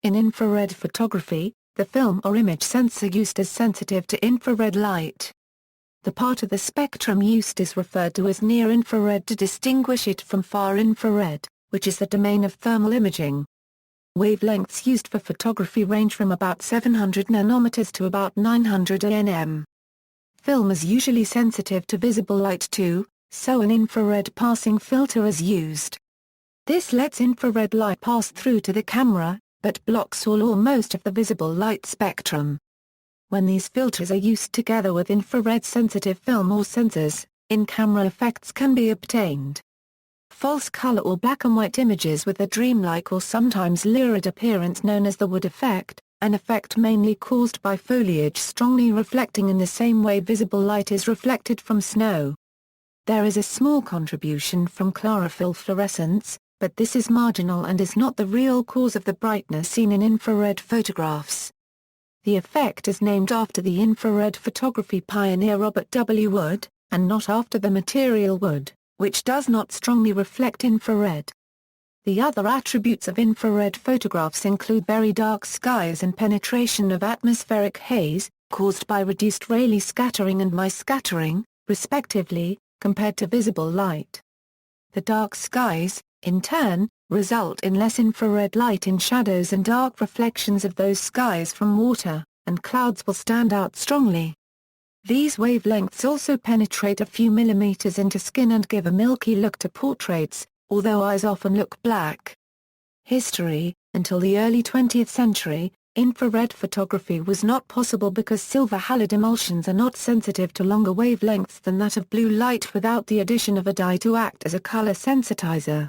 In infrared photography, the film or image sensor used is sensitive to infrared light. The part of the spectrum used is referred to as near-infrared to distinguish it from far infrared, which is the domain of thermal imaging. Wavelengths used for photography range from about 700 nanometers to about 900 nm. Film is usually sensitive to visible light too, so an infrared passing filter is used. This lets infrared light pass through to the camera, but blocks all or most of the visible light spectrum. When these filters are used together with infrared-sensitive film or sensors, in-camera effects can be obtained. False color or black and white images with a dreamlike or sometimes lurid appearance known as the wood effect, an effect mainly caused by foliage strongly reflecting in the same way visible light is reflected from snow. There is a small contribution from chlorophyll fluorescence, but this is marginal and is not the real cause of the brightness seen in infrared photographs. The effect is named after the infrared photography pioneer Robert W. Wood, and not after the material wood, which does not strongly reflect infrared. The other attributes of infrared photographs include very dark skies and penetration of atmospheric haze, caused by reduced Rayleigh scattering and Mie scattering, respectively, compared to visible light. The dark skies, in turn, result in less infrared light in shadows and dark reflections of those skies from water, and clouds will stand out strongly. These wavelengths also penetrate a few millimeters into skin and give a milky look to portraits, although eyes often look black. History: until the early 20th century, infrared photography was not possible because silver halide emulsions are not sensitive to longer wavelengths than that of blue light without the addition of a dye to act as a color sensitizer.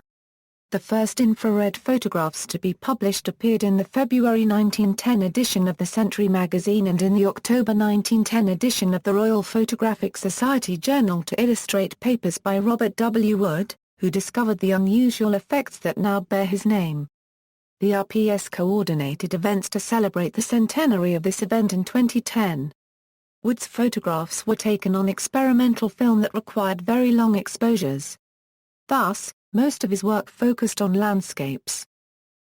The first infrared photographs to be published appeared in the February 1910 edition of the Century magazine and in the October 1910 edition of the Royal Photographic Society journal to illustrate papers by Robert W. Wood, who discovered the unusual effects that now bear his name. The RPS coordinated events to celebrate the centenary of this event in 2010. Wood's photographs were taken on experimental film that required very long exposures. Thus, most of his work focused on landscapes.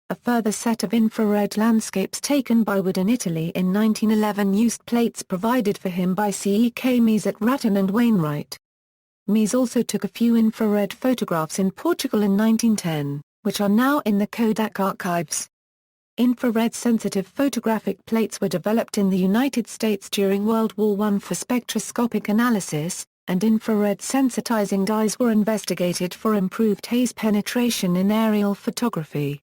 A further set of infrared landscapes taken by Wood in Italy in 1911 used plates provided for him by C.E.K. Mies at Ratton and Wainwright. Mies also took a few infrared photographs in Portugal in 1910, which are now in the Kodak archives. Infrared-sensitive photographic plates were developed in the United States during World War I for spectroscopic analysis, and infrared sensitizing dyes were investigated for improved haze penetration in aerial photography.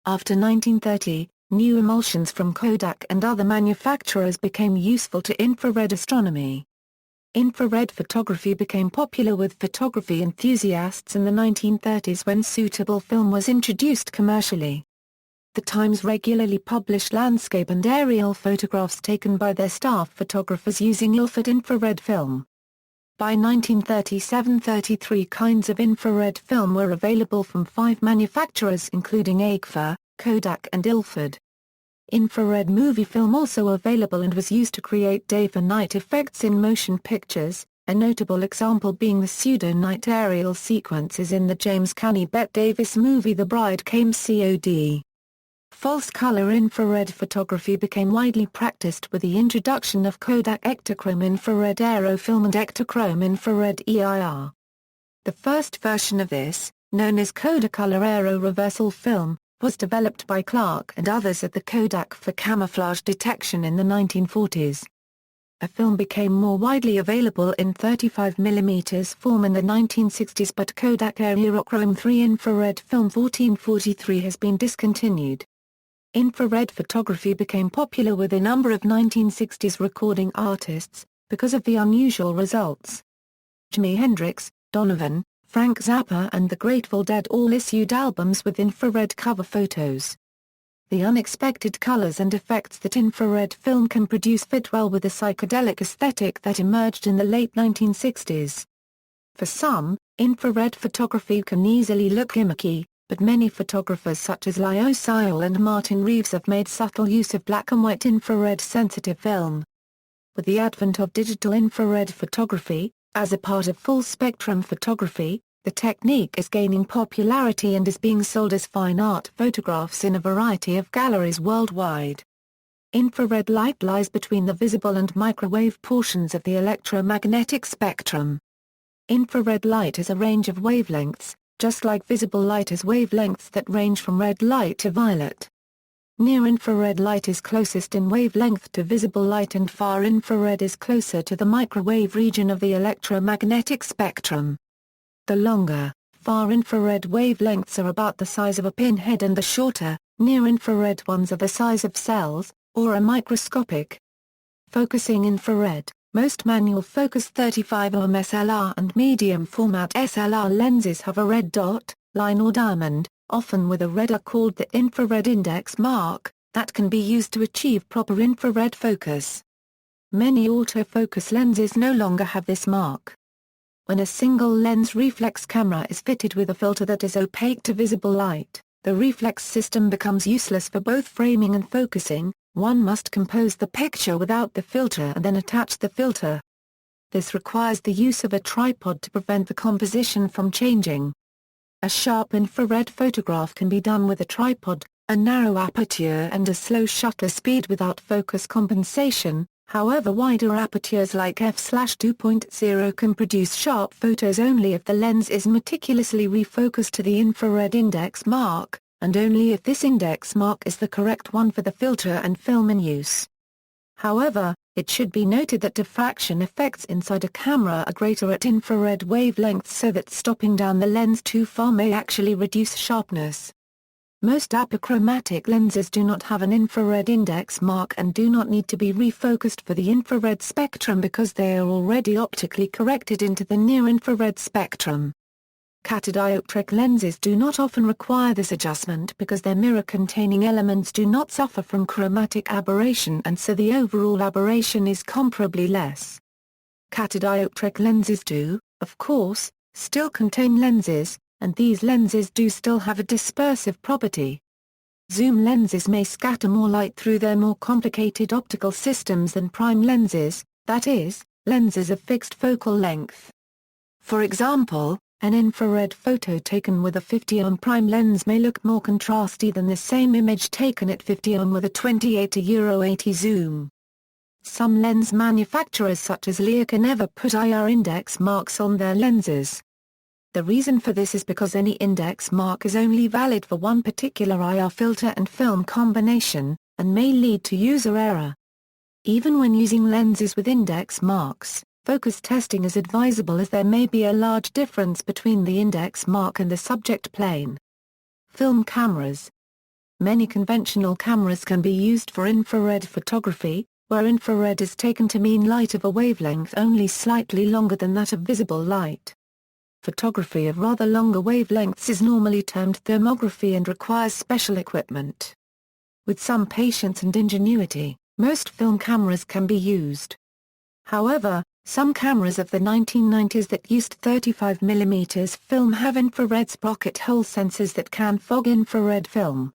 After 1930, new emulsions from Kodak and other manufacturers became useful to infrared astronomy. Infrared photography became popular with photography enthusiasts in the 1930s when suitable film was introduced commercially. The Times regularly published landscape and aerial photographs taken by their staff photographers using Ilford infrared film. By 1937, 33 kinds of infrared film were available from 5 manufacturers including Agfa, Kodak and Ilford. Infrared movie film also available and was used to create day for night effects in motion pictures, a notable example being the pseudo-night aerial sequences in the James Cagney Bette Davis movie The Bride Came COD. False color infrared photography became widely practiced with the introduction of Kodak Ektachrome infrared aerofilm and Ektachrome infrared EIR. The first version of this, known as Kodacolor Aero Reversal Film, was developed by Clark and others at the Kodak for camouflage detection in the 1940s. A film became more widely available in 35mm form in the 1960s, but Kodak Aerochrome 3 infrared film 1443 has been discontinued. Infrared photography became popular with a number of 1960s recording artists, because of the unusual results. Jimi Hendrix, Donovan, Frank Zappa and the Grateful Dead all issued albums with infrared cover photos. The unexpected colors and effects that infrared film can produce fit well with the psychedelic aesthetic that emerged in the late 1960s. For some, infrared photography can easily look gimmicky, but many photographers such as Leo Seil and Martin Reeves have made subtle use of black and white infrared sensitive film. With the advent of digital infrared photography, as a part of full-spectrum photography, The technique is gaining popularity and is being sold as fine art photographs in a variety of galleries worldwide. Infrared light lies between the visible and microwave portions of the electromagnetic spectrum. Infrared light is a range of wavelengths, just like visible light has wavelengths that range from red light to violet. Near-infrared light is closest in wavelength to visible light and far-infrared is closer to the microwave region of the electromagnetic spectrum. The longer, far-infrared wavelengths are about the size of a pinhead and the shorter, near-infrared ones are the size of cells, or are microscopic. Focusing infrared, most manual focus 35 ohm SLR and medium-format SLR lenses have a red dot, line or diamond, often with a red are called the infrared index mark, that can be used to achieve proper infrared focus. Many autofocus lenses no longer have this mark. When a single lens reflex camera is fitted with a filter that is opaque to visible light, the reflex system becomes useless for both framing and focusing. One must compose the picture without the filter and then attach the filter. This requires the use of a tripod to prevent the composition from changing. A sharp infrared photograph can be done with a tripod, a narrow aperture and a slow shutter speed without focus compensation. However, wider apertures like f/2.0 can produce sharp photos only if the lens is meticulously refocused to the infrared index mark, and only if this index mark is the correct one for the filter and film in use. However, it should be noted that diffraction effects inside a camera are greater at infrared wavelengths, so that stopping down the lens too far may actually reduce sharpness. Most apochromatic lenses do not have an infrared index mark and do not need to be refocused for the infrared spectrum because they are already optically corrected into the near-infrared spectrum. Catadioptric lenses do not often require this adjustment because their mirror-containing elements do not suffer from chromatic aberration and so the overall aberration is comparably less. Catadioptric lenses do, of course, still contain lenses, and these lenses do still have a dispersive property. Zoom lenses may scatter more light through their more complicated optical systems than prime lenses, that is, lenses of fixed focal length. For example, an infrared photo taken with a 50 ohm prime lens may look more contrasty than the same image taken at 50 ohm with a 28-80 zoom. Some lens manufacturers such as Leica never put IR index marks on their lenses. The reason for this is because any index mark is only valid for one particular IR filter and film combination, and may lead to user error. Even when using lenses with index marks, focus testing is advisable as there may be a large difference between the index mark and the subject plane. Film cameras. Many conventional cameras can be used for infrared photography, where infrared is taken to mean light of a wavelength only slightly longer than that of visible light. Photography of rather longer wavelengths is normally termed thermography and requires special equipment. With some patience and ingenuity, most film cameras can be used. However, some cameras of the 1990s that used 35mm film have infrared sprocket hole sensors that can fog infrared film.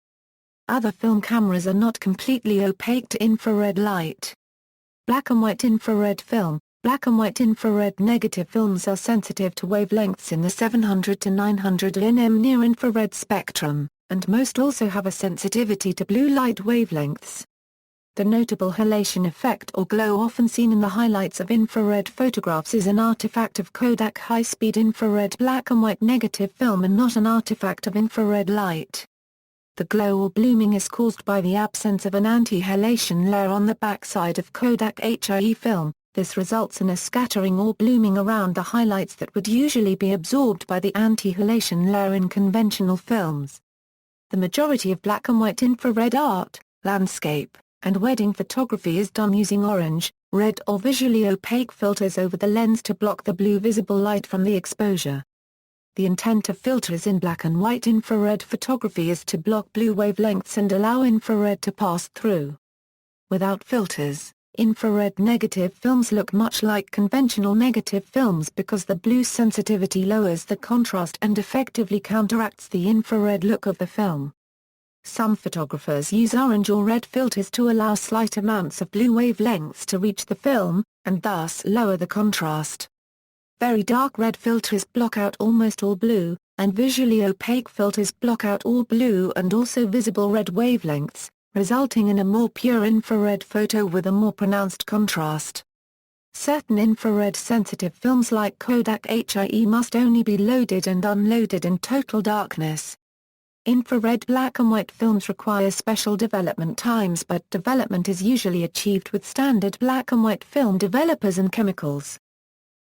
Other film cameras are not completely opaque to infrared light. Black and white infrared film. Black and white infrared negative films are sensitive to wavelengths in the 700 to 900 nm near-infrared spectrum, and most also have a sensitivity to blue light wavelengths. The notable halation effect or glow often seen in the highlights of infrared photographs is an artifact of Kodak high-speed infrared black and white negative film and not an artifact of infrared light. The glow or blooming is caused by the absence of an anti-halation layer on the backside of Kodak HIE film. This results in a scattering or blooming around the highlights that would usually be absorbed by the anti-halation layer in conventional films. The majority of black and white infrared art, landscape, and wedding photography is done using orange, red or visually opaque filters over the lens to block the blue visible light from the exposure. The intent of filters in black and white infrared photography is to block blue wavelengths and allow infrared to pass through. Without filters, infrared negative films look much like conventional negative films because the blue sensitivity lowers the contrast and effectively counteracts the infrared look of the film. Some photographers use orange or red filters to allow slight amounts of blue wavelengths to reach the film, and thus lower the contrast. Very dark red filters block out almost all blue, and visually opaque filters block out all blue and also visible red wavelengths, resulting in a more pure infrared photo with a more pronounced contrast. Certain infrared-sensitive films like Kodak HIE must only be loaded and unloaded in total darkness. Infrared black and white films require special development times, but development is usually achieved with standard black and white film developers and chemicals.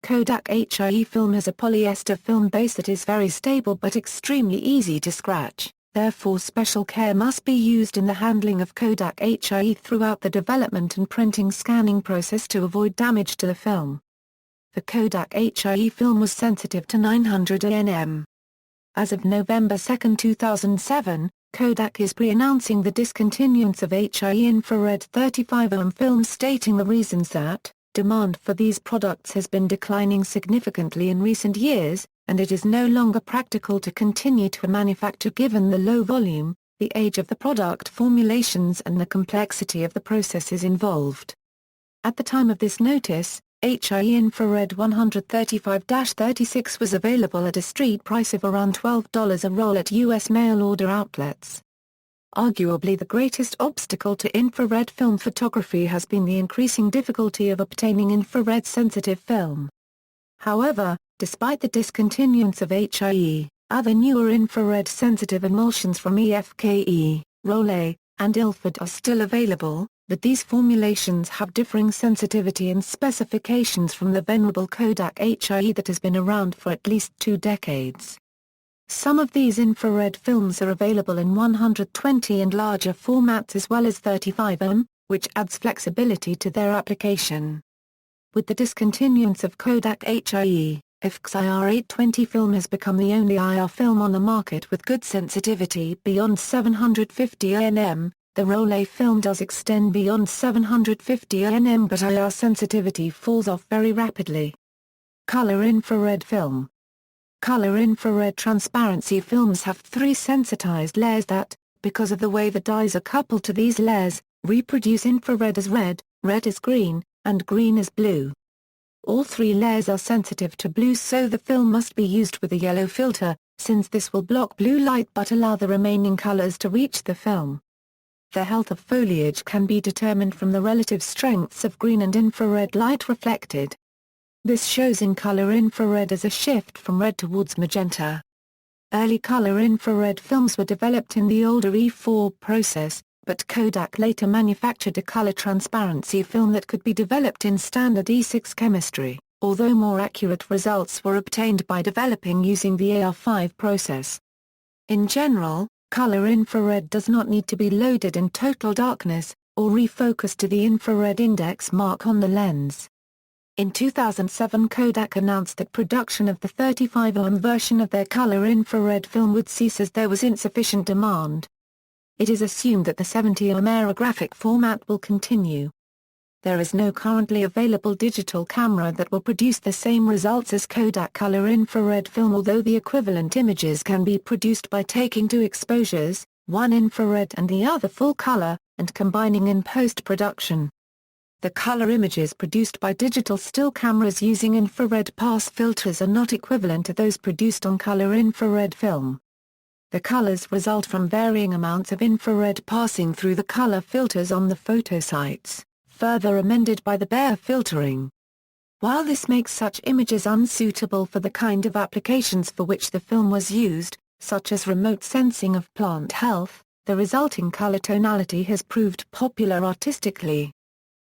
Kodak HIE film has a polyester film base that is very stable but extremely easy to scratch, therefore special care must be used in the handling of Kodak HIE throughout the development and printing scanning process to avoid damage to the film. The Kodak HIE film was sensitive to 900 nm. As of November 2, 2007, Kodak is pre-announcing the discontinuance of HIE infrared 35mm films, stating the reasons that demand for these products has been declining significantly in recent years, and it is no longer practical to continue to manufacture given the low volume, the age of the product formulations and the complexity of the processes involved. At the time of this notice, HIE infrared 135-36 was available at a street price of around $12 a roll at U.S. mail-order outlets. Arguably the greatest obstacle to infrared film photography has been the increasing difficulty of obtaining infrared-sensitive film. However, despite the discontinuance of HIE, other newer infrared-sensitive emulsions from EFKE, Rolei, and Ilford are still available, but these formulations have differing sensitivity and specifications from the venerable Kodak HIE that has been around for at least 2 decades. Some of these infrared films are available in 120 and larger formats as well as 35mm, which adds flexibility to their application. With the discontinuance of Kodak HIE, IFK's IR820 film has become the only IR film on the market with good sensitivity beyond 750 nm. The Rolei film does extend beyond 750 nm, but IR sensitivity falls off very rapidly. Color infrared film. Color infrared transparency films have 3 sensitized layers that, because of the way the dyes are coupled to these layers, reproduce infrared as red, red as green, and green as blue. All 3 layers are sensitive to blue, so the film must be used with a yellow filter, since this will block blue light but allow the remaining colors to reach the film. The health of foliage can be determined from the relative strengths of green and infrared light reflected. This shows in color infrared as a shift from red towards magenta. Early color infrared films were developed in the older E4 process, but Kodak later manufactured a color transparency film that could be developed in standard E6 chemistry, although more accurate results were obtained by developing using the AR5 process. In general, color infrared does not need to be loaded in total darkness, or refocused to the infrared index mark on the lens. In 2007, Kodak announced that production of the 35mm version of their color infrared film would cease as there was insufficient demand. It is assumed that the 70mm aerographic format will continue. There is no currently available digital camera that will produce the same results as Kodak color infrared film, although the equivalent images can be produced by taking 2 exposures, one infrared and the other full color, and combining in post-production. The color images produced by digital still cameras using infrared pass filters are not equivalent to those produced on color infrared film. The colors result from varying amounts of infrared passing through the color filters on the photosites, further amended by the Bayer filtering. While this makes such images unsuitable for the kind of applications for which the film was used, such as remote sensing of plant health, the resulting color tonality has proved popular artistically.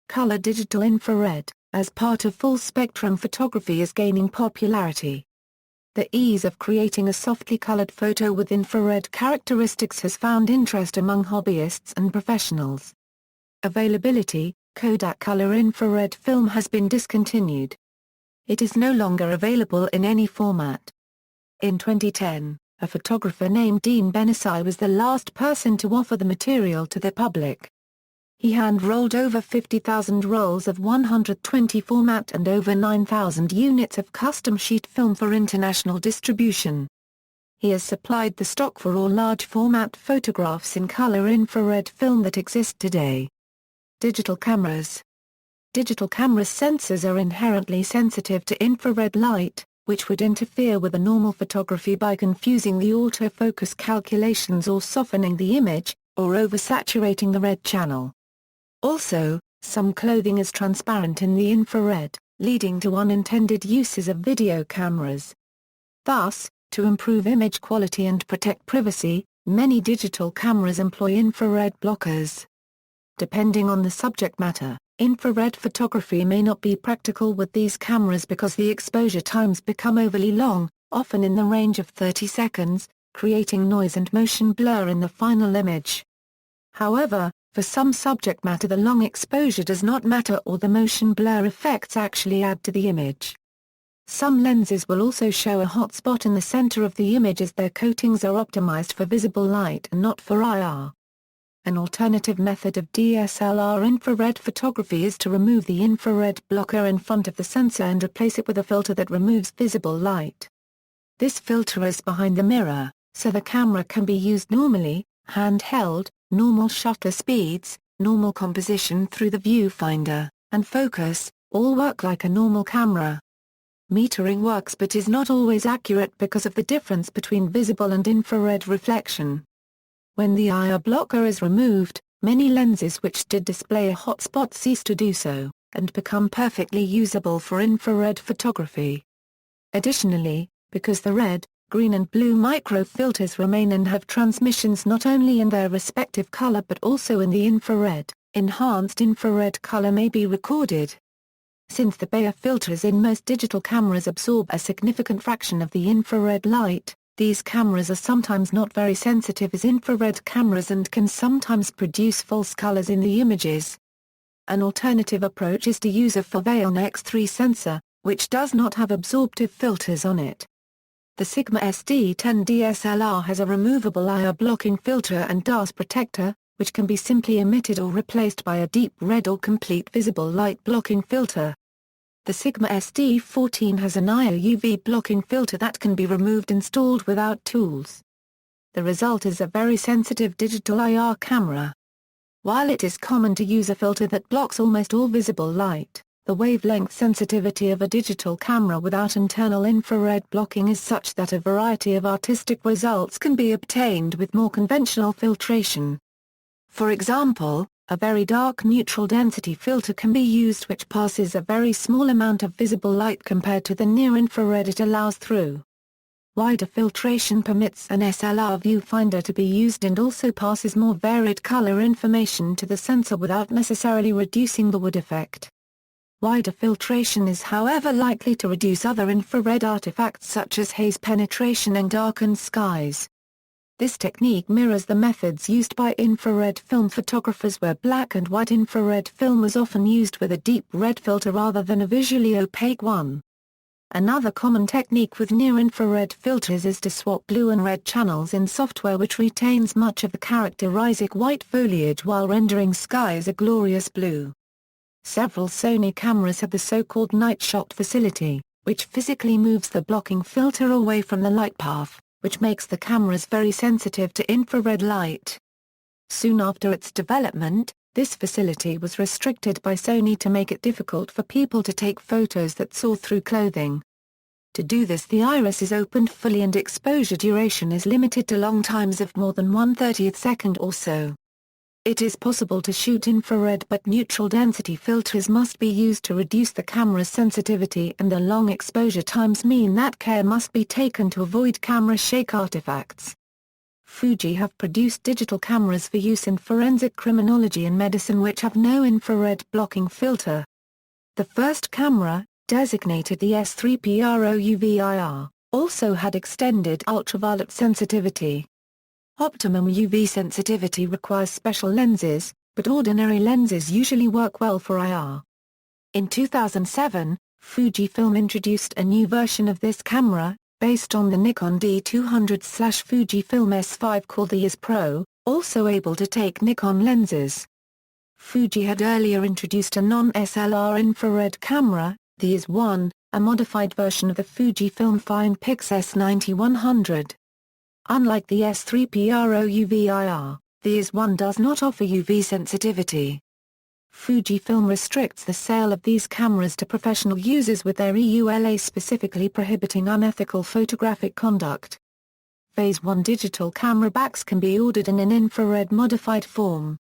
Color digital infrared, as part of full-spectrum photography, is gaining popularity. The ease of creating a softly colored photo with infrared characteristics has found interest among hobbyists and professionals. Availability: Kodak color infrared film has been discontinued. It is no longer available in any format. In 2010, a photographer named Dean Benesai was the last person to offer the material to the public. He hand-rolled over 50,000 rolls of 120 format and over 9,000 units of custom sheet film for international distribution. He has supplied the stock for all large format photographs in color infrared film that exist today. Digital cameras. Digital camera sensors are inherently sensitive to infrared light, which would interfere with the normal photography by confusing the autofocus calculations or softening the image, or oversaturating the red channel. Also, some clothing is transparent in the infrared, leading to unintended uses of video cameras. Thus, to improve image quality and protect privacy, many digital cameras employ infrared blockers. Depending on the subject matter, infrared photography may not be practical with these cameras because the exposure times become overly long, often in the range of 30 seconds, creating noise and motion blur in the final image. However, for some subject matter the long exposure does not matter or the motion blur effects actually add to the image. Some lenses will also show a hot spot in the center of the image as their coatings are optimized for visible light and not for IR. An alternative method of DSLR infrared photography is to remove the infrared blocker in front of the sensor and replace it with a filter that removes visible light. This filter is behind the mirror, so the camera can be used normally, handheld, normal shutter speeds, normal composition through the viewfinder, and focus, all work like a normal camera. Metering works but is not always accurate because of the difference between visible and infrared reflection. When the IR blocker is removed, many lenses which did display a hot spot cease to do so, and become perfectly usable for infrared photography. Additionally, because the red, green and blue microfilters remain and have transmissions not only in their respective color but also in the infrared, enhanced infrared color may be recorded. Since the Bayer filters in most digital cameras absorb a significant fraction of the infrared light, these cameras are sometimes not very sensitive as infrared cameras and can sometimes produce false colors in the images. An alternative approach is to use a Wavelengths X3 sensor, which does not have absorptive filters on it. The Sigma SD10 DSLR has a removable IR blocking filter and DAS protector, which can be simply emitted or replaced by a deep red or complete visible light blocking filter. The Sigma SD14 has an IR UV blocking filter that can be removed installed without tools. The result is a very sensitive digital IR camera. While it is common to use a filter that blocks almost all visible light, the wavelength sensitivity of a digital camera without internal infrared blocking is such that a variety of artistic results can be obtained with more conventional filtration. For example, a very dark neutral density filter can be used which passes a very small amount of visible light compared to the near-infrared it allows through. Wider filtration permits an SLR viewfinder to be used and also passes more varied color information to the sensor without necessarily reducing the wood effect. Wider filtration is however likely to reduce other infrared artifacts such as haze penetration and darkened skies. This technique mirrors the methods used by infrared film photographers where black and white infrared film was often used with a deep red filter rather than a visually opaque one. Another common technique with near-infrared filters is to swap blue and red channels in software which retains much of the characteristic white foliage while rendering skies a glorious blue. Several Sony cameras have the so-called night shot facility, which physically moves the blocking filter away from the light path, which makes the cameras very sensitive to infrared light. Soon after its development, this facility was restricted by Sony to make it difficult for people to take photos that saw through clothing. To do this the iris is opened fully and exposure duration is limited to long times of more than 1/30th second or so. It is possible to shoot infrared but neutral density filters must be used to reduce the camera's sensitivity and the long exposure times mean that care must be taken to avoid camera shake artifacts. Fuji have produced digital cameras for use in forensic criminology and medicine which have no infrared blocking filter. The first camera, designated the S3PRO-UVIR, also had extended ultraviolet sensitivity. Optimum UV sensitivity requires special lenses, but ordinary lenses usually work well for IR. In 2007, Fujifilm introduced a new version of this camera, based on the Nikon D200/Fujifilm S5 called the IS Pro, also able to take Nikon lenses. Fuji had earlier introduced a non-SLR infrared camera, the IS-1, a modified version of the Fujifilm FinePix S90-100. Unlike the S3PRO-UVIR, the IS-1 does not offer UV sensitivity. Fujifilm restricts the sale of these cameras to professional users with their EULA specifically prohibiting unethical photographic conduct. Phase 1 digital camera backs can be ordered in an infrared modified form.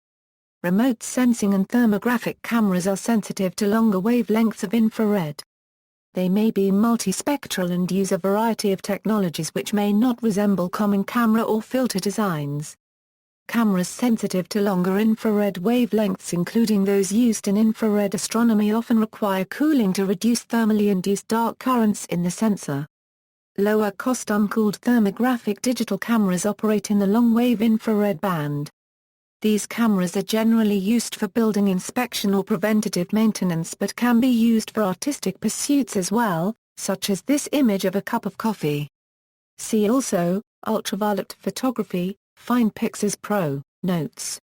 Remote sensing and thermographic cameras are sensitive to longer wavelengths of infrared. They may be multispectral and use a variety of technologies which may not resemble common camera or filter designs. Cameras sensitive to longer infrared wavelengths, including those used in infrared astronomy, often require cooling to reduce thermally induced dark currents in the sensor. Lower-cost uncooled thermographic digital cameras operate in the long-wave infrared band. These cameras are generally used for building inspection or preventative maintenance but can be used for artistic pursuits as well, such as this image of a cup of coffee. See also, ultraviolet photography, Find Pixels Pro, notes.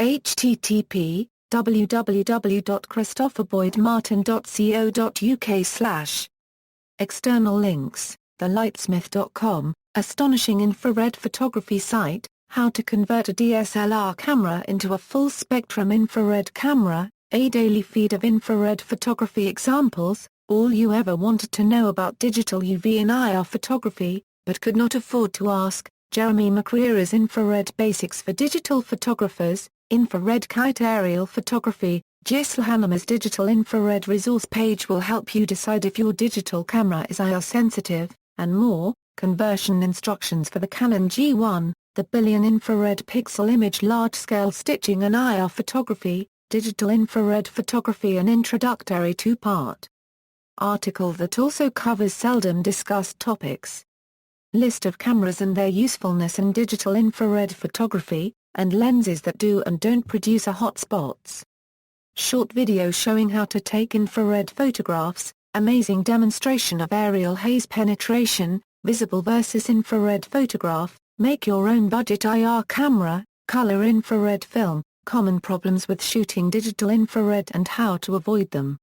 http://www.christopherboydmartin.co.uk/ External links, thelightsmith.com, astonishing infrared photography site, how to convert a DSLR camera into a full-spectrum infrared camera, a daily feed of infrared photography examples, all you ever wanted to know about digital UV and IR photography, but could not afford to ask, Jeremy McCreary's Infrared Basics for Digital Photographers, Infrared Kite Aerial Photography, Gisela Hannemer's Digital Infrared Resource page will help you decide if your digital camera is IR sensitive, and more, conversion instructions for the Canon G1, the billion infrared pixel image large-scale stitching and IR photography, digital infrared photography, an introductory two-part article that also covers seldom discussed topics. List of cameras and their usefulness in digital infrared photography, and lenses that do and don't produce hotspots. Short video showing how to take infrared photographs, amazing demonstration of aerial haze penetration, visible versus infrared photograph, make your own budget IR camera, color infrared film, common problems with shooting digital infrared and how to avoid them.